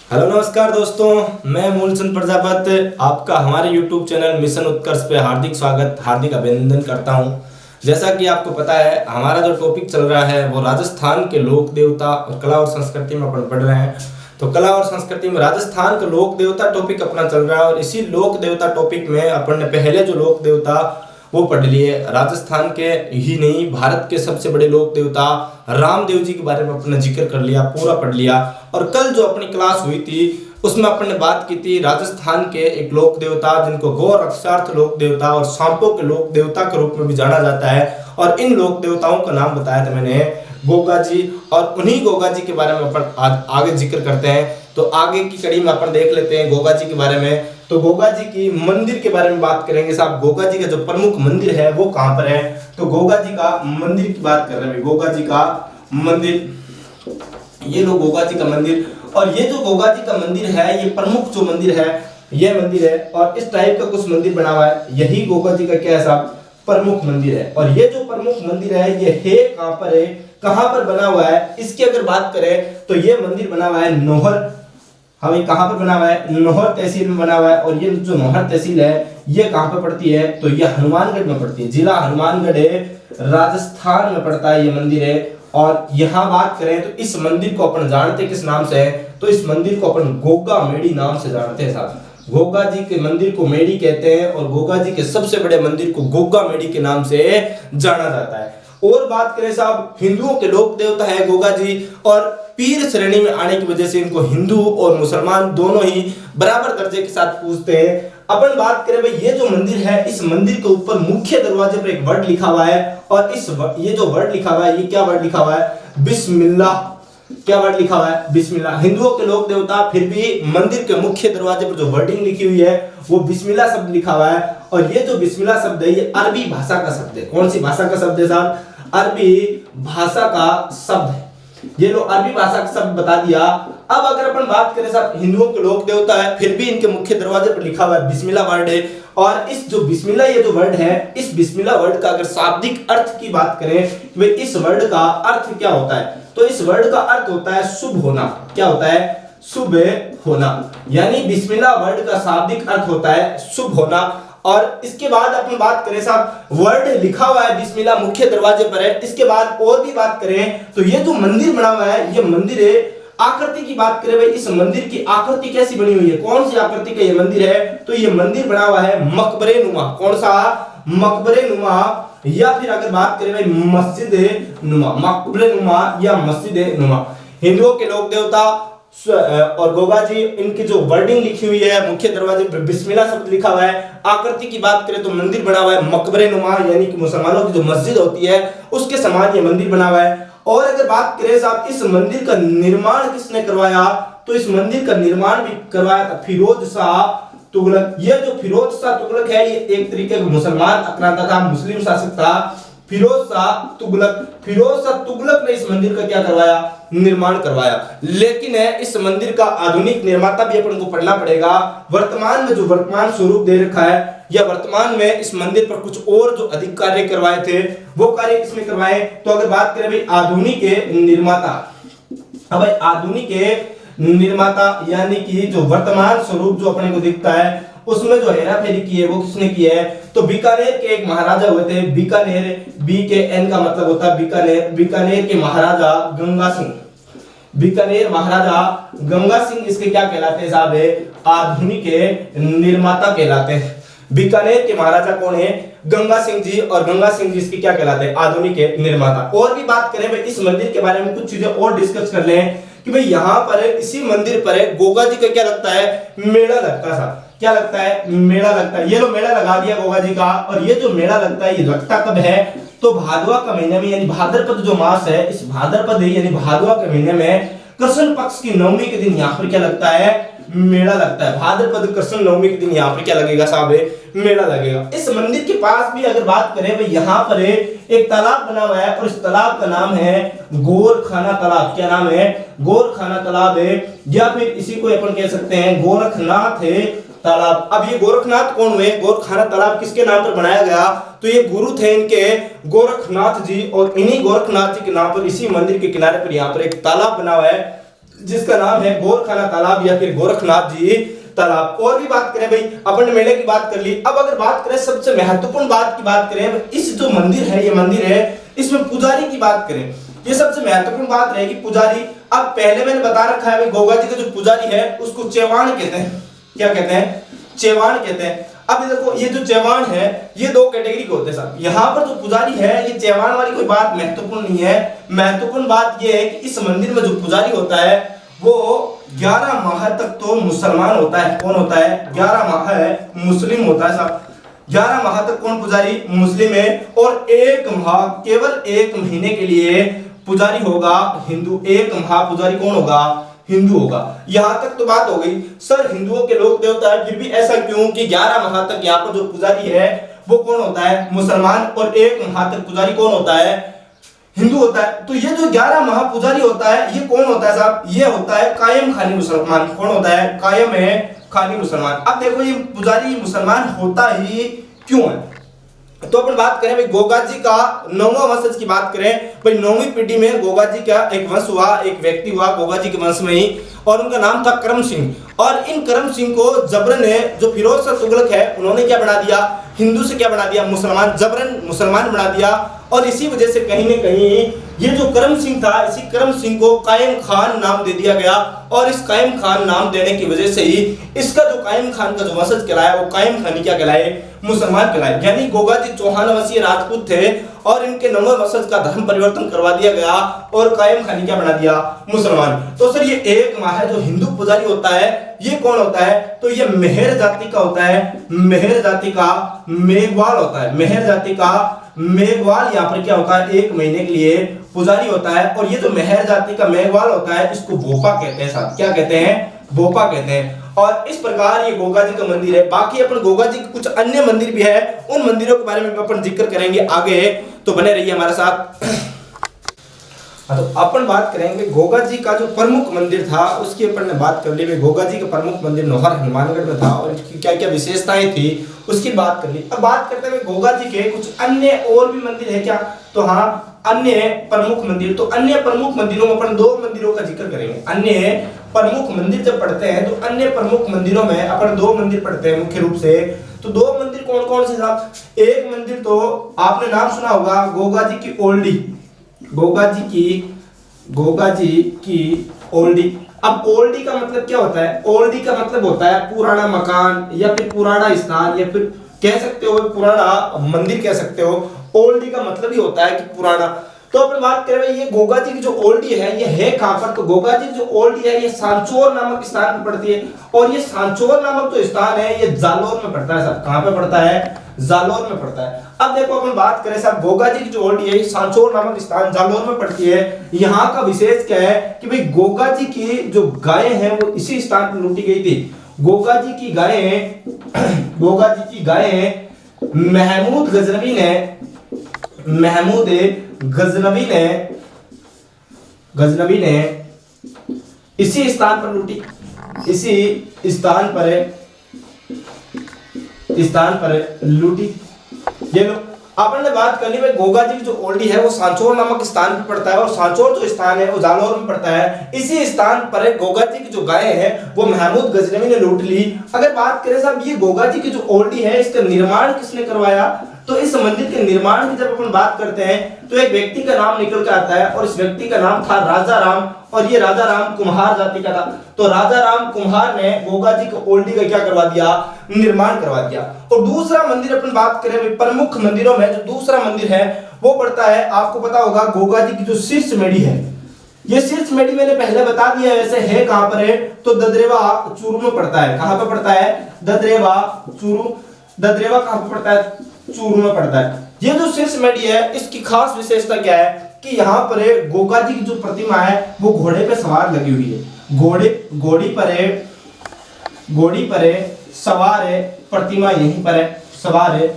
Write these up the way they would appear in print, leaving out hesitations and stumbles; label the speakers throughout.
Speaker 1: Hello नमस्कार दोस्तों, मैं मूलचंद प्रजापत आपका हमारे YouTube चैनल मिशन उत्कर्ष पे हार्दिक अभिनंदन करता हूं। जैसा कि आपको पता है, हमारा जो टॉपिक चल रहा है वो राजस्थान के लोक देवता और कला और संस्कृति में अपन पढ़ रहे हैं। तो कला और संस्कृति में राजस्थान का लोक देवता टॉपिक अपना चल रहा है और इसी लोक देवता टॉपिक में अपन ने पहले जो लोक देवता वो पढ़ लिए। राजस्थान के ही नहीं, भारत के सबसे बड़े लोक देवता रामदेव जी के बारे में अपना जिक्र कर लिया, पूरा पढ़ लिया। और कल जो अपनी क्लास हुई थी उसमें अपन ने बात की थी राजस्थान के एक लोक देवता जिनको गौ रक्षार्थ लोक देवता और सांपों के लोक देवता के रूप में भी जाना जाता है। और इन लोक देवताओं का नाम बताया था मैंने गोगा जी, और उन्हीं गोगा जी के बारे में अपन आगे जिक्र करते हैं। तो आगे की कड़ी में अपन देख लेते हैं गोगा जी के बारे में। तो गोगा जी की मंदिर के बारे में बात करेंगे साहब। गोगा जी का जो प्रमुख मंदिर है वो कहाँ पर है? तो गोगा जी का मंदिर की बात कर रहे हैं। गोगा जी का मंदिर, ये लो गोगा जी का मंदिर। और ये जो गोगा जी का मंदिर है, ये प्रमुख जो मंदिर है ये मंदिर है। और इस टाइप का कुछ मंदिर बना हुआ है, यही गोगा जी का क्या है साहब? प्रमुख मंदिर है। और ये जो प्रमुख मंदिर है ये है कहाँ पर है, कहाँ पर बना हुआ है? इसकी अगर बात करें तो ये मंदिर बना हुआ है नौहर। हमें कहाँ पर बना हुआ है? नौहर तहसील में बना हुआ है। और ये जो नौहर तहसील है ये कहाँ पर पड़ती है? तो ये हनुमानगढ़ में पड़ती है। जिला हनुमानगढ़ है, राजस्थान में पड़ता है ये मंदिर है। और यहाँ बात करें तो इस मंदिर को अपन जानते किस नाम से है? तो इस मंदिर को अपन गोगा मेड़ी नाम से जानते हैं साहब। गोगा जी के मंदिर को मेड़ी कहते हैं और गोगा जी के सबसे बड़े मंदिर को गोगा मेड़ी के नाम से जाना जाता है। और बात करें साहब, हिंदुओं के लोक देवता है गोगा जी। और पीर श्रेणी में आने की वजह से इनको हिंदू और मुसलमान दोनों ही बराबर दर्जे के साथ पूजते हैं। अपन बात करें भाई, ये जो मंदिर है इस मंदिर के ऊपर मुख्य दरवाजे पर एक वर्ड लिखा हुआ है। और ये जो वर्ड लिखा हुआ है ये क्या वर्ड लिखा हुआ है? बिस्मिल्लाह। क्या वर्ड लिखा हुआ है? बिस्मिल्लाह। हिंदुओं के लोक देवता, फिर भी मंदिर के मुख्य दरवाजे पर जो वर्डिंग लिखी हुई है वो बिस्मिल्लाह शब्द लिखा हुआ है। और ये जो बिस्मिल्लाह शब्द है ये अरबी भाषा का शब्द है। कौन सी भाषा का शब्द है साहब? अरबी भाषा का शब्द है। ये लो अरबी भाषा का शब्द बता दिया। अब अगर अपन बात करें साहब, हिंदुओं के लोक देवता है फिर भी इनके मुख्य दरवाजे पर लिखा हुआ है बिस्मिल्लाह वर्ड है। और इस जो बिस्मिल्लाह ये जो वर्ड है, इस बिस्मिल्लाह वर्ड का अगर शाब्दिक अर्थ की बात करें तो इस वर्ड का अर्थ क्या होता है? तो इस वर्ड का अर्थ होता है शुभ होना। क्या होता है? शुभ होना। यानी बिस्मिल्लाह वर्ड का शाब्दिक अर्थ होता है शुभ होना। और इसके बाद अपन बात करें साहब, वर्ड लिखा हुआ है बिस्मिल्लाह मुख्य दरवाजे पर है। इसके बाद और भी बात करें तो ये जो मंदिर बना हुआ है ये मंदिर है। आकृति की बात करें भाई, इस मंदिर की आकृति कैसी बनी हुई है? कौन सी आकृति का ये मंदिर है? तो ये मंदिर बना हुआ है मकबरे नुमा। कौन सा? मकबरे नुमा। या फिर अगर बात करें भाई मस्जिद नुमा, मकबरे नुमा या मस्जिद नुमा। हिंदुओं के लोक देवता और गोगा जी, इनकी जो वर्डिंग लिखी हुई है मुख्य दरवाजे पर बिस्मिल्लाह शब्द लिखा हुआ है। आकृति की बात करें तो मंदिर बना हुआ है मकबरे नुमा, यानी कि मुसलमानों की जो मस्जिद होती है उसके समान ये मंदिर बना हुआ है। और अगर बात करें साहब, इस मंदिर का निर्माण किसने करवाया? तो इस मंदिर का निर्माण भी करवाया था फिरोज शाह तुगलक। ये जो फिरोज शाह तुगलक है ये एक तरीके का मुसलमान आक्रांता था, मुस्लिम शासक था। फिरोज शाह तुगलक ने इस मंदिर का क्या करवाया? निर्माण करवाया। लेकिन इस मंदिर का आधुनिक निर्माता भी अपन को पढ़ना पड़ेगा। वर्तमान में जो वर्तमान स्वरूप दे रखा है या वर्तमान में इस मंदिर पर कुछ और जो अधिक कार्य करवाए थे वो कार्य किसने करवाए? तो अगर बात करें भाई आधुनिक निर्माता, अब भाई आधुनिक निर्माता यानी कि जो वर्तमान स्वरूप जो अपने को दिखता है उसमें जो हेरा फेरी की है वो किसने की है? तो बीकानेर के एक महाराजा हुए थे। बीकानेर, BKN का मतलब होता है बीकानेर। बीकानेर के महाराजा गंगा सिंह, बीकानेर महाराजा गंगा सिंह इसके क्या कहलाते हैं साहब? आधुनिक निर्माता कहलाते हैं। बीकानेर के महाराजा कौन है? गंगा सिंह जी। और गंगा सिंह जी इसके क्या कहलाते हैं? आधुनिक निर्माता। और भी बात करें भाई इस मंदिर के बारे में कुछ चीजें और डिस्कस कर लें कि भाई यहाँ पर इसी मंदिर पर गोगा जी का क्या लगता है? मेला लगता था। क्या लगता है? मेला लगता है। ये लो मेला लगा दिया गोगा जी का। और ये जो मेला लगता है ये लगता कब है? तो भादवा का महीने में, यानी भाद्रपद जो मास है इस भाद्रपद यानी भादवा के महीने में कृष्ण पक्ष की नवमी के दिन यहाँ पर क्या लगता है? मेला लगता है। भाद्रपद कृष्ण नवमी के दिन यहाँ पर क्या लगेगा साहब? मेला लगेगा। इस मंदिर के पास भी अगर बात करें भाई यहाँ पर एक तालाब बना हुआ है और इस तालाब का नाम है गोरखाना तालाब। क्या नाम है? गोरखाना तालाब है, या फिर इसी को अपन कह सकते हैं गोरखनाथ है तालाब। अब ये गोरखनाथ कौन हुए? गोरखाना तालाब किसके नाम पर बनाया गया? तो ये गुरु थे इनके गोरखनाथ जी। और इन्हीं गोरखनाथ जी के नाम पर इसी मंदिर के किनारे पर यहाँ पर एक तालाब बना हुआ है जिसका नाम है गोरखाना तालाब या फिर गोरखनाथ जी तालाब। और भी बात करें भाई, अपन मेले की बात कर ली। अब अगर बात करें सबसे महत्वपूर्ण बात की बात करें, इस जो मंदिर है, ये मंदिर है, इसमें पुजारी की बात करें, ये सबसे महत्वपूर्ण बात रहेगी पुजारी। अब पहले मैंने बता रखा है भाई, गोगा जी का जो पुजारी है उसको चेवान कहते हैं। क्या कहते हैं? चेवान कहते हैं। अब देखो, ये जो चेवान है ये दो कैटेगरी के होते हैं साहब। यहाँ पर जो पुजारी है ये चेवान वाली कोई बात महत्वपूर्ण नहीं है। महत्वपूर्ण बात ये है कि इस मंदिर में जो पुजारी होता है वो 11 माह तक तो मुसलमान होता है। कौन होता है? 11 माह है मुस्लिम होता है साहब। 11 माह तक कौन पुजारी? मुस्लिम है। और 1 माह, केवल 1 महीने के लिए पुजारी होगा हिंदू। 1 माह पुजारी कौन होगा? हिंदू होगा। यहां तक तो बात हो गई। सर हिंदुओं के लोक देवता है, फिर भी ऐसा क्यों कि 11 माह तक यहाँ पर जो पुजारी है वो कौन होता है? मुसलमान। और 1 माह तक पुजारी कौन होता है? हिंदू होता है। तो ये जो 11 माह पुजारी होता है ये कौन होता है साहब? ये होता है कायम खानी मुसलमान। कौन होता है? कायम है खानी मुसलमान। अब देखो, ये पुजारी मुसलमान होता ही क्यों है? तो अपन बात करें भाई गोगा जी का 9वां वंशज की बात करें भाई, 9वीं पीढ़ी में गोगा जी का एक वंश हुआ, एक व्यक्ति हुआ गोगा जी के वंश में ही, और उनका नाम था करम सिंह। और इन करम सिंह को जबरन ने, जो फिरोज शाह तुगलक है, उन्होंने क्या बना दिया? हिंदू से क्या बना दिया? मुसलमान। जबरन मुसलमान बना दिया। और इसी वजह से कहीं न कहीं ये जो करम सिंह था, इसी करम सिंह को कायम खान नाम दे दिया गया। और इस कायम खान नाम देने की वजह से ही इसका जो कायम खान का जो वंशज कहलाया वो कायम खानी क्या कहलाए? मुसलमान कहलाए। यानी गोगा जी चौहान वंशीय राजपूत थे और इनके 9वें वंशज का धर्म परिवर्तन करवा दिया गया और कायम खानी क्या बना दिया? मुसलमान। तो सर ये 1 माह जो हिंदू पुजारी होता है ये कौन होता है? तो ये मेहर जाति का होता है। मेहर जाति का मेघवाल होता है। मेहर जाति का मेघवाल यहाँ पर क्या होता है? 1 महीने के लिए पुजारी होता है। और ये जो मेहर जाति का मेघवाल होता है इसको भोपा कहते हैं साहब। क्या कहते हैं? भोपा कहते हैं। और इस प्रकार ये गोगा जी का मंदिर है। बाकी अपन गोगा जी के कुछ अन्य मंदिर भी है, उन मंदिरों के बारे में अपन जिक्र करेंगे आगे, तो बने रहिए हमारे साथ। तो अपन बात करेंगे गोगा जी का जो प्रमुख मंदिर था उसकी अपन ने बात कर ली। गोगा जी का प्रमुख मंदिर नौहर हनुमानगढ़ में था और इसकी क्या क्या विशेषताएं थी उसकी बात कर ली। अब बात करते हैं गोगा जी के कुछ अन्य और भी मंदिर है क्या? तो हाँ, अन्य प्रमुख मंदिर। तो अन्य प्रमुख मंदिरों में अपन 2 मंदिरों का जिक्र करेंगे। अन्य प्रमुख मंदिर जब पढ़ते हैं तो अन्य प्रमुख मंदिरों में अपन 2 मंदिर पढ़ते हैं मुख्य रूप से। तो 2 मंदिर कौन कौन से साहब? एक मंदिर तो आपने नाम सुना होगा गोगा जी की ओल्डी। गोगा जी की ओल्डी। अब ओल्डी का मतलब क्या होता है? ओल्डी का मतलब होता है पुराना मकान या फिर पुराना स्थान, या फिर कह सकते हो पुराना मंदिर कह सकते हो। ओल्डी का मतलब ही होता है कि पुराना। तो अपन बात करें भाई, ये गोगा जी की जो ओल्डी है ये है कहां पर? तो गोगा जी की जो ओल्डी है ये सांचौर नामक स्थान पर पड़ती है। और ये सांचौर नामक जो स्थान है ये जालोर में पड़ता है साहब। कहां पे पड़ता है? जालोर में पड़ता है। अब देखो अपन बात करें साहब, गोगा जी की जो ओल्डी है सांचौर नामक स्थान जालोर में पड़ती है। यहाँ का विशेष क्या है कि भाई गोगा जी की जो गायें हैं वो इसी स्थान पर लूटी गई थी। गोगा जी की गायें महमूद गजनवी ने इसी स्थान पर लूटी। इसी स्थान पर लूटी। ये लो, अपन ने बात कर ली भाई गोगा जी की जो ओल्डी है वो सांचौर नामक स्थान पर पड़ता है और सांचौर जो स्थान है वो जालोर में पड़ता है। इसी स्थान पर गोगा जी की जो गायें हैं वो महमूद गजनवी ने लूट ली। अगर बात करें साहब ये गोगा जी की जो ओल्डी है इसका निर्माण किसने करवाया? तो इस मंदिर के निर्माण की जब अपन बात करते हैं तो एक व्यक्ति का नाम निकल के आता है और इस व्यक्ति का नाम था राजा राम। और ये राजा राम कुम्हार जाति का था। तो राजा राम कुम्हार ने गोगा जी को ओल्डी का क्या करवा दिया? निर्माण करवा दिया। और दूसरा मंदिर अपन बात करें प्रमुख मंदिरों में, जो दूसरा मंदिर है वो पड़ता है, आपको पता होगा गोगा जी की जो शीर्ष मेढ़ी है। ये शीर्ष मेढ़ी मैंने पहले बता दिया वैसे है कहां पर है? तो ददरेवा चूरू में पड़ता है। कहां पर पड़ता है? ददरेवा चूरू। ददरेवा कहां पर पड़ता है? चूरू में पड़ता है। ये जो शीर्ष मेढ़ी है इसकी खास विशेषता क्या है कि यहाँ पर गोगा जी की जो प्रतिमा है वो घोड़े पे सवार लगी हुई है। घोड़ी पर है सवार है, प्रतिमा यहीं पर है, सवार है,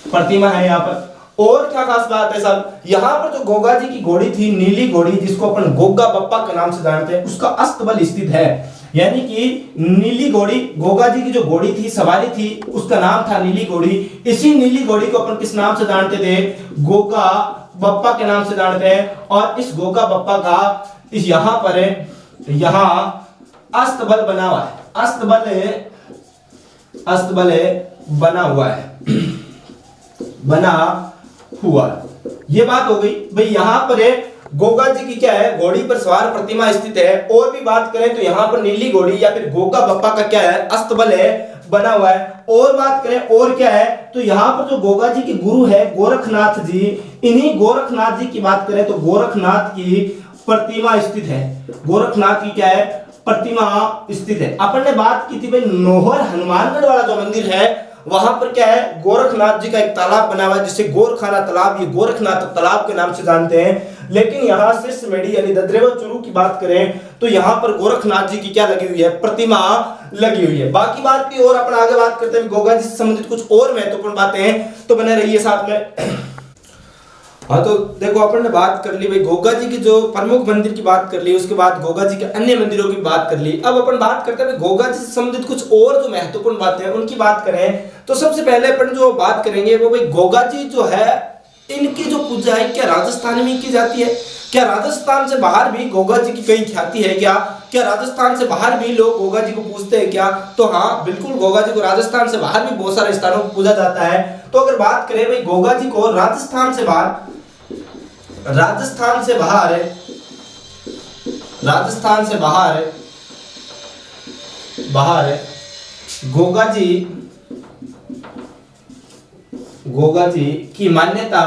Speaker 1: प्रतिमा है यहाँ पर। और क्या खास बात है साहब, यहाँ पर जो गोगा जी की घोड़ी थी, नीली घोड़ी, जिसको अपन गोगा बप्पा के नाम से जानते हैं, उसका अस्तबल स्थित है। यानी कि नीली घोड़ी, गोगा जी की जो घोड़ी थी, सवारी थी, उसका नाम था नीली घोड़ी। इसी नीली घोड़ी को अपन किस नाम से जानते थे? गोगा बप्पा के नाम से जानते हैं। और इस गोगा बप्पा का इस यहाँ पर यहां अस्तबल बना हुआ है, अस्तबल बना हुआ है, बना हुआ। ये बात हो गई भाई। यहां पर गोगा जी की क्या है, घोड़ी पर सवार प्रतिमा स्थित है। और भी बात करें तो यहां पर नीली घोड़ी या फिर गोगा बप्पा का क्या है, अस्तबल है, बना हुआ है। और बात करें और क्या है, तो यहां पर जो गोगा जी के गुरु है गोरखनाथ जी, इन्हीं गोरखनाथ जी की बात करें तो गोरखनाथ की प्रतिमा स्थित है, गोरखनाथ की क्या है, प्रतिमा स्थित है। अपन ने बात की थी भाई नोहर हनुमानगढ़ वाला जो मंदिर है वहां पर क्या है, गोरखनाथ जी का एक तालाब बना हुआ है जिसे गोरखाना तालाब, ये गोरखनाथ तालाब के नाम से जानते हैं। लेकिन यहाँ शीर्ष मेढ़ी यानी ददरेवा चूरू की बात करें तो यहाँ पर गोरखनाथ जी की क्या लगी हुई है, प्रतिमा लगी हुई है। बाकी बात भी और अपन आगे बात करते हैं गोगा जी से संबंधित कुछ और महत्वपूर्ण बातें हैं, तो बने रहिए साथ में। हाँ तो देखो अपन ने बात कर ली भाई गोगा जी की जो प्रमुख मंदिर की बात कर ली, उसके बाद गोगा जी के अन्य मंदिरों की बात कर ली। अब अपन बात करते हैं गोगा जी से संबंधित कुछ और जो महत्वपूर्ण बातें हैं उनकी बात करें तो सबसे पहले अपन जो बात करेंगे वो भाई गोगा जी जो है इनकी जो पूजा है क्या राजस्थान में की जाती है, क्या राजस्थान से बाहर भी गोगा जी की कहीं ख्याति है क्या राजस्थान से बाहर भी लोग गोगा जी को पूजते हैं क्या? तो हाँ बिल्कुल, गोगा जी को राजस्थान से बाहर भी बहुत सारे स्थानों पर पूजा जाता है। तो अगर बात करें भाई गोगा जी को राजस्थान से बाहर गोगा जी की मान्यता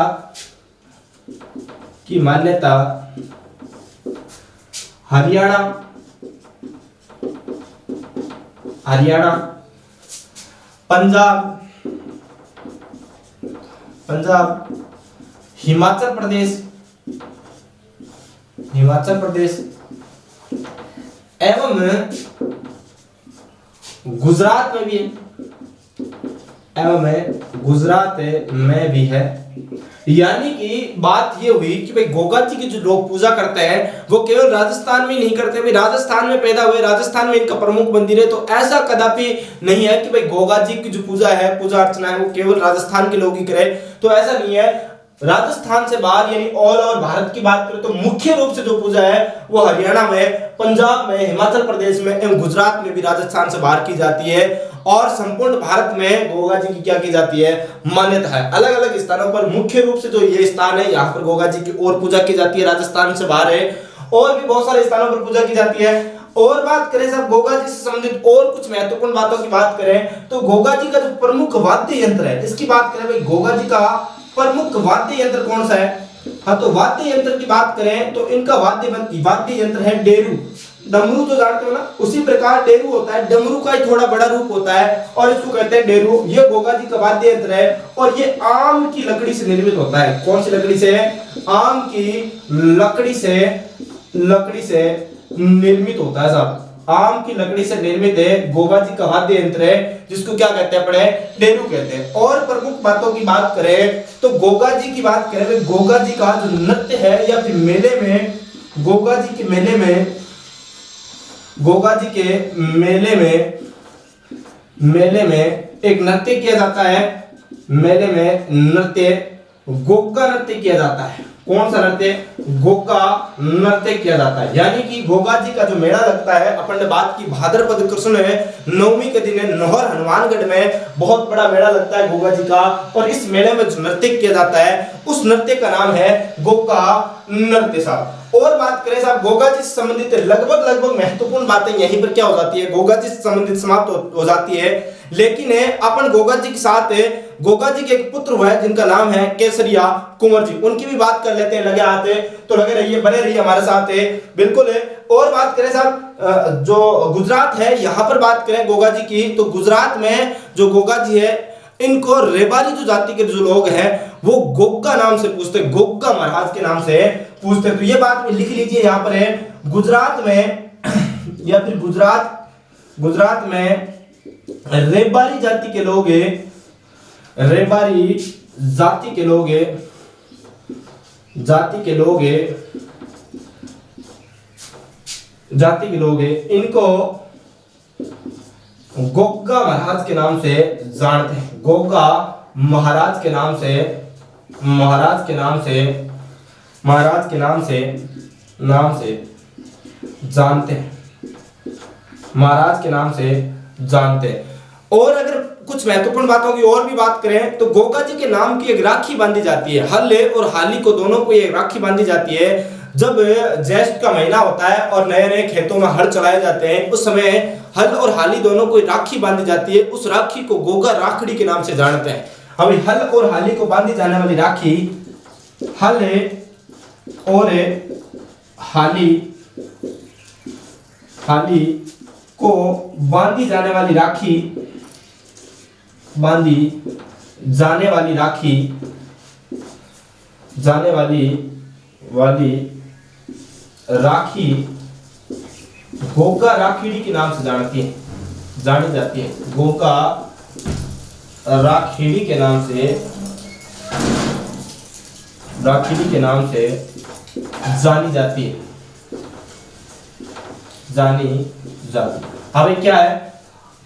Speaker 1: हरियाणा, पंजाब, हिमाचल प्रदेश एवं गुजरात में भी है। यानी कि बात ये हुई कि भाई गोगा जी की जो लोग पूजा करते हैं वो केवल राजस्थान में नहीं करते, भाई राजस्थान में पैदा हुए, राजस्थान में इनका प्रमुख मंदिर है, तो ऐसा कदापि नहीं है कि भाई गोगा जी की जो पूजा अर्चना है वो केवल राजस्थान के लोग ही करें, तो ऐसा नहीं है। राजस्थान से बाहर यानी ऑल ओवर भारत की बात करें तो मुख्य रूप से जो पूजा है वो हरियाणा में, पंजाब में, हिमाचल प्रदेश में एवं गुजरात में भी राजस्थान से बाहर की जाती है। और संपूर्ण भारत में गोगा जी की क्या की जाती है, मान्यता है। अलग अलग स्थानों पर मुख्य रूप से जो ये स्थान है यहाँ पर गोगा जी की और पूजा की जाती है, राजस्थान से बाहर है और भी बहुत सारे स्थानों पर पूजा की जाती है। और बात करें साहब गोगा जी से संबंधित और कुछ महत्वपूर्ण बातों की बात करें तो गोगा जी का जो प्रमुख वाद्य यंत्र है इसकी बात करें, भाई गोगा जी का प्रमुख वाद्य यंत्र कौन सा है? हाँ तो वाद्य यंत्र की बात करें तो इनका वाद्य यंत्र है डेरू। डमरू जो जानते हो ना, उसी प्रकार डेरू होता है, डमरू का ही थोड़ा बड़ा रूप होता है और इसको कहते हैं डेरू। ये गोगा जी का वाद्य यंत्र है और ये आम की लकड़ी से निर्मित होता है। कौन सी लकड़ी से? आम की लकड़ी से निर्मित होता है साहब, आम की लकड़ी से निर्मित है गोगा जी का वाद्य यंत्र है, जिसको क्या कहते हैं अपने, डेरू कहते हैं। और प्रमुख बातों की बात करें तो गोगा जी की बात करें, गोगा जी का जो नृत्य है या फिर मेले में, गोगा जी के मेले में एक नृत्य किया जाता है, मेले में नृत्य गोगा नृत्य किया जाता है। कौन सा नृत्य? गोगा नृत्य किया जाता है। यानी कि गोगा जी का जो मेला लगता है, अपन ने बात की भाद्रपद कृष्ण नवमी के दिन नौहर हनुमानगढ़ में बहुत बड़ा मेला लगता है गोगा जी का, और इस मेले में जो नृत्य किया जाता है उस नृत्य का नाम है गोगा नृत्य साहब। और बात करें साहब गोगा जी से संबंधित लगभग महत्वपूर्ण बातें यहीं पर क्या हो जाती है, गोगा जी से संबंधित समाप्त हो जाती है। लेकिन अपन गोगा जी के साथ गोगा जी के एक पुत्र हुए जिनका नाम है केसरिया कुंवर जी, उनकी भी बात कर लेते हैं, लगे आते तो लगे रहिए, बने रहिए हमारे साथ बिल्कुल है। और बात करें साहब जो गुजरात है यहाँ पर बात करें गोगा जी की, तो गुजरात में जो गोगा जी है इनको रेबारी जो जाति के जो लोग हैं वो गोगा नाम से पूछते, गोगा महाराज के नाम से पूछते। तो ये बात में लिख लीजिए, यहाँ पर है गुजरात में या फिर गुजरात में रेबारी जाति के लोग इनको गोगा महाराज के नाम से जानते हैं। गोगा महाराज के नाम से जानते हैं, महाराज के नाम से जानते हैं। और अगर कुछ महत्वपूर्ण बातों की और भी बात करें तो गोगा जी के नाम की एक राखी बांधी जाती है। हल और हाली को दोनों को एक राखी बांधी जाती है। जब ज्येष्ठ का महीना होता है और नए नए खेतों में हल चलाए जाते हैं, उस समय हल और हाली दोनों को राखी बांधी जाती है। उस राखी को गोगा राखड़ी के नाम से जानते हैं। अभी हल और हाली को बांधी जाने वाली राखी, हल और हाली को बांधी जाने वाली राखी, बांधी जाने वाली राखी, जाने वाली राखी गोगा राखीड़ी के नाम से जानी जाती है। गोगा राखीड़ी के नाम से जानी जाती है। अब क्या है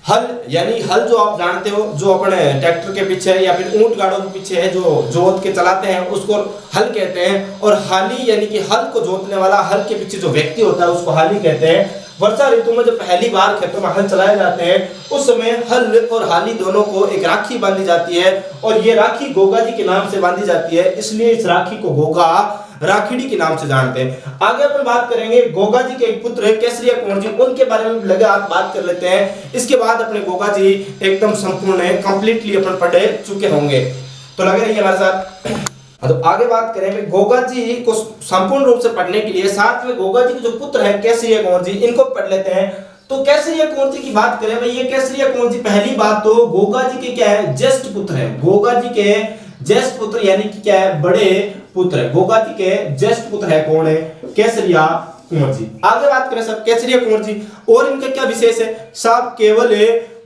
Speaker 1: हल, यानी हल जो आप जानते हो, जो अपने ट्रैक्टर के पीछे या फिर ऊंट गाड़ों के पीछे है, जो जोत के चलाते हैं, उसको हल कहते हैं। और हाली यानी कि हल को जोतने वाला, हल के पीछे जो व्यक्ति होता है उसको हाली कहते हैं। वर्षा ऋतु में जब पहली बार खेतों में हल चलाए जाते हैं, उस समय हल और हाली दोनों को एक राखी बांधी जाती है और ये राखी गोगा जी के नाम से बांधी जाती है, इसलिए इस राखी को गोगा राखीड़ी के नाम से जानते हैं। आगे अपन बात करेंगे गोगा जी के एक पुत्र केसरिया कुंवर जी, उनके बारे में लगे हाथ बात कर लेते हैं। इसके बाद अपने गोगा जी एकदम संपूर्ण कंप्लीटली अपन पढ़ चुके होंगे, तो लगे रहिए हमारे साथ। तो आगे बात करेंगे गोगा जी को संपूर्ण रूप से पढ़ने के लिए साथ में गोगा जी के जो पुत्र है केसरिया कुंवर जी, इनको पढ़ लेते हैं। तो केसरिया कुंवर जी की बात करें भाई, ये केसरिया कुंवर जी पहली बात तो गोगा जी के क्या है, ज्येष्ठ पुत्र है। गोगा जी के ज्येष्ठ पुत्र यानी कि क्या है, बड़े पुत्र है। गोगा जी के ज्येष्ठ पुत्र है कौन है, केसरिया कुंवर जी। आगे बात करें सब केसरिया कुंवर जी, और इनका क्या विशेष है, सब केवल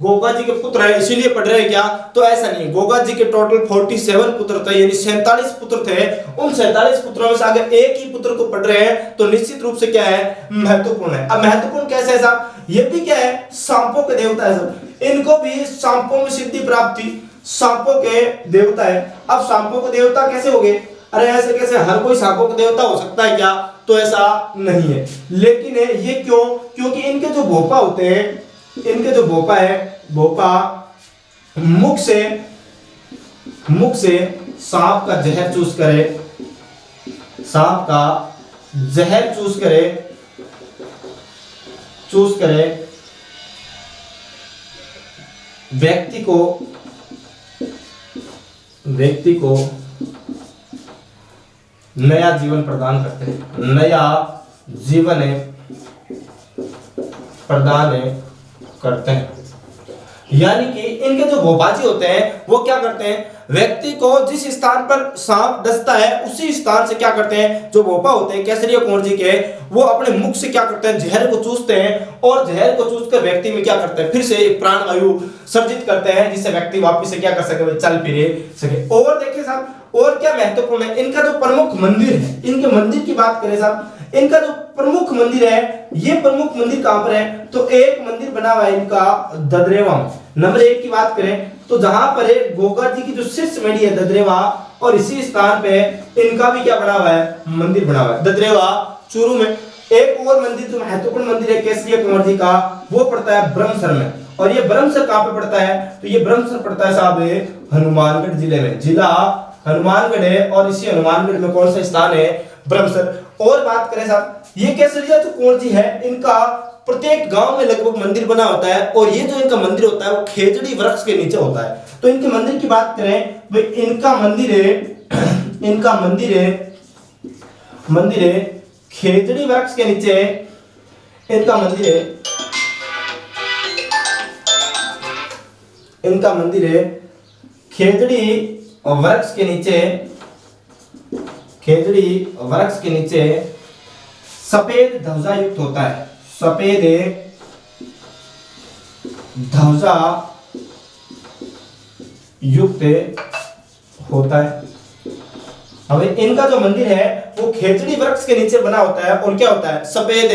Speaker 1: गोगा जी के पुत्र है इसीलिए पढ़ रहे हैं क्या, तो ऐसा नहीं। गोगा जी के टोटल 47 पुत्र थे, यानी 47 पुत्र थे। उन 47 पुत्रों में से अगर एक ही पुत्र को पढ़ रहे हैं तो निश्चित रूप से क्या है, महत्वपूर्ण है। अब महत्वपूर्ण कैसे है साहब, ये भी क्या है, सांपों के देवता है सब, इनको भी सांपों में सिद्धि प्राप्त थी, सांपों के देवता है। अब सांपों के देवता कैसे हो गए, अरे ऐसे कैसे, हर कोई सांपों का देवता हो सकता है क्या, तो ऐसा नहीं है। लेकिन ये क्यों, क्योंकि इनके जो भोपा होते हैं, इनके जो भोपा है, भोपा मुख से सांप का जहर चूस करे, सांप का जहर चूस करे व्यक्ति को नया जीवन प्रदान करते हैं, नया जीवन प्रदान करते हैं। यानी कि इनके जो भोपाजी होते हैं वो क्या करते हैं, व्यक्ति को जिस स्थान पर सांप डसता है उसी स्थान से क्या करते हैं, जो भोपा होते हैं केसरिया कुंवर जी के, वो अपने मुख से क्या करते हैं, जहर को चूसते हैं और जहर को चूसकर व्यक्ति में क्या करते हैं, फिर से एक प्राण वायु सर्जित करते हैं, जिससे व्यक्ति वापस से क्या कर सके, चल फिर सके। और देखिए साहब और क्या महत्वपूर्ण है, इनका जो प्रमुख मंदिर है, इनके मंदिर की बात करें साहब, इनका जो प्रमुख मंदिर है, ये प्रमुख मंदिर कहां पर है, तो एक मंदिर बना हुआ है इनका ददरेवा में। नंबर 1 की बात करें तो जहां पर गोगा जी की जो शीर्ष मणि है ददरेवा, और इसी स्थान पे इनका भी क्या बना हुआ है, मंदिर बना हुआ है ददरेवा चूरू में। एक और मंदिर जो महत्वपूर्ण मंदिर है केसरिया कुंवर जी का, वो पड़ता है ब्रह्मसर में। और ये ब्रह्मसर कहां पे पड़ता है, तो ये ब्रह्मसर पड़ता है साहब हनुमानगढ़ जिले में, जिला हनुमानगढ़ है। और इसी हनुमानगढ़ में कौन सा स्थान है, ब्रह्मसर। और बात करें साहब, ये केसरिया जो कुंवर जी है, इनका प्रत्येक गांव में लगभग मंदिर बना होता है, और ये जो इनका मंदिर होता है वो खेजड़ी वृक्ष के नीचे होता है। तो इनके मंदिर की बात करें तो इनका मंदिर है खेजड़ी वृक्ष के नीचे, इनका मंदिर है खेजड़ी वृक्ष के नीचे सफेद ध्वजा युक्त होता है, सफेद ध्वजा युक्त होता है। अब इनका जो मंदिर है वो खेजड़ी वृक्ष के नीचे बना होता है, और क्या होता है, सफेद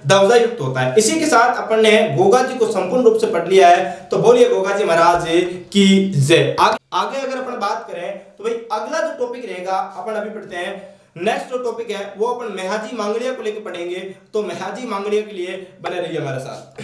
Speaker 1: ध्वजा युक्त होता है। इसी के साथ अपन ने गोगा जी को संपूर्ण रूप से पढ़ लिया है, तो बोलिए गोगा जी महाराज की जय। आगे अगर अपन बात करें तो भाई अगला जो टॉपिक रहेगा अपन अभी पढ़ते हैं नेक्स्ट जो टॉपिक है वो अपन मेहाजी मांगड़िया को लेकर पढ़ेंगे, तो मेहाजी मांगड़िया के लिए बने रहिए हमारे साथ।